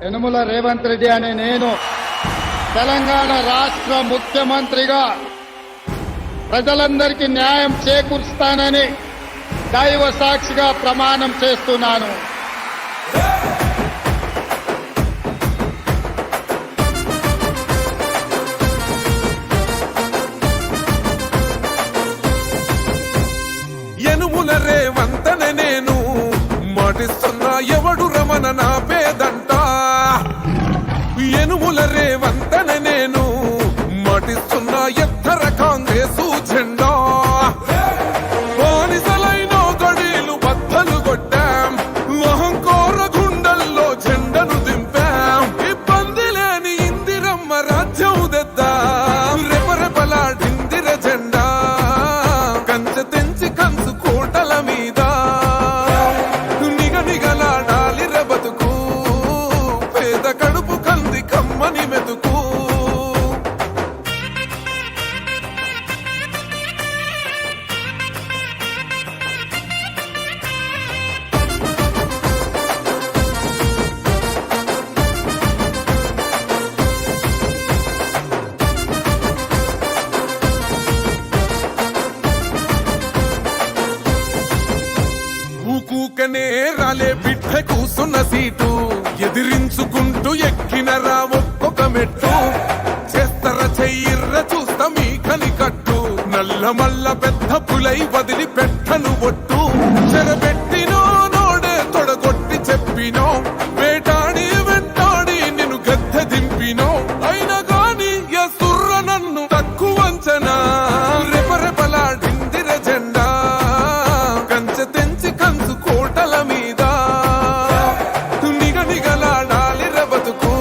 యనుమల రేవంత్ రెడ్డి అనే నేను తెలంగాణ రాష్ట్ర ముఖ్యమంత్రిగా ప్రజలందరికీ న్యాయం చేకూరుస్తానని దైవ సాక్షిగా ప్రమాణం చేస్తున్నాను. యనుమల రేవంత్ అనే నేను మాటిస్తున్నా ఎవడు రమణ నా పేదంట. యనుమల రేవంత్ అనే నేను మాటిస్తున్నా ఎత్తర కాంగ్రెసు జెండా. బానిసలైన గడీలు బద్దలు కొట్టాం, అహంకార గుండెల్లో జెండను దింపాం. ఇబ్బంది లేని ఇందిరమ్మ రాజ్యం తెద్దాం, రెపరెపలాడిందిర జెండా. కంచె తెంచి కంచు కోటల మీద నిగనిగలాడాలి బతుకు, పేద కడుపు కంది కమ్మని మెతుకు. ఊకూకనే రాలే బిడ్డ కూసున్న సీటు, ఎదిరించుకుంటూ ఎక్కినరా ఒక్కొక్క మెట్టు. చేస్తర చెయ్యిర్ర చూస్తా మీ కనికట్టు, నల్ల మల్ల పెద్ద పులై వదిలి పెట్టను ఒట్టు. చెరబెట్టినో నోడే తొడగొట్టి చెప్పినో, వేటాడి వెంటాడి నిన్ను గద్దె దింపినో. అయినా గాని ఎసుర్ర నన్ను తక్కువంచనా, రెపరెపలాడిందిర జెండా. కంచె తెంచి కంచు కోటల మీద నిగనిగలాడాలి బతుకు,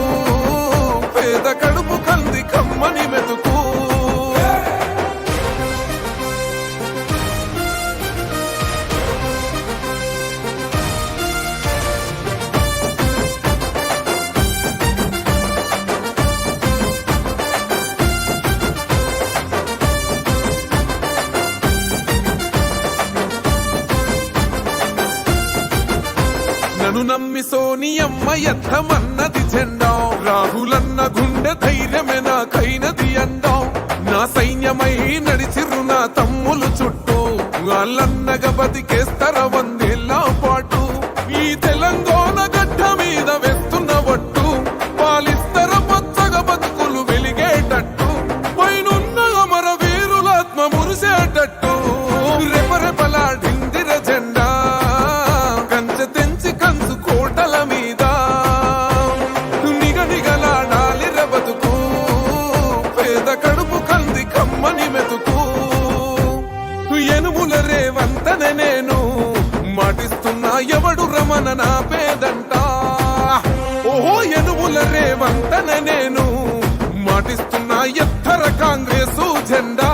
పేద కడుపు కంది కమ్మని మెతుకు. నన్ను నమ్మి సోనియమ్మ ఎత్తమన్నది జెండా, రాహులన్న గుండె ధైర్యమే నాకైనది అండా. నా సైన్యమై నడిచిర్రు నా తమ్ములు చుట్టూ, వాళ్ళన్నగా బతికేస్తర వందేళ్ల పాటు. ఈ తెలంగాణ గడ్డ మీద వేస్తున్న ఒట్టు, పాలిస్తర పచ్చగా బతుకులు వెలిగేటట్టు. పైనున్న అమర వీరులాత్మ మురిసేటట్టు, రెపరెపలాడిందిర జెండా. కంచె తెంచి కంచు కోటల మీద నిగనిగలాడాలి బతుకు, పేద కడుపు కంది కమ్మని మెతుకు. యనుమల రేవంత్ అనే నేను మాటిస్తున్నా ఎవడు రమణ నా పేదంట. ఓహో యనుమల రేవంత్ అనే నేను మాటిస్తున్నా ఎత్తర కాంగ్రెసు జెండా.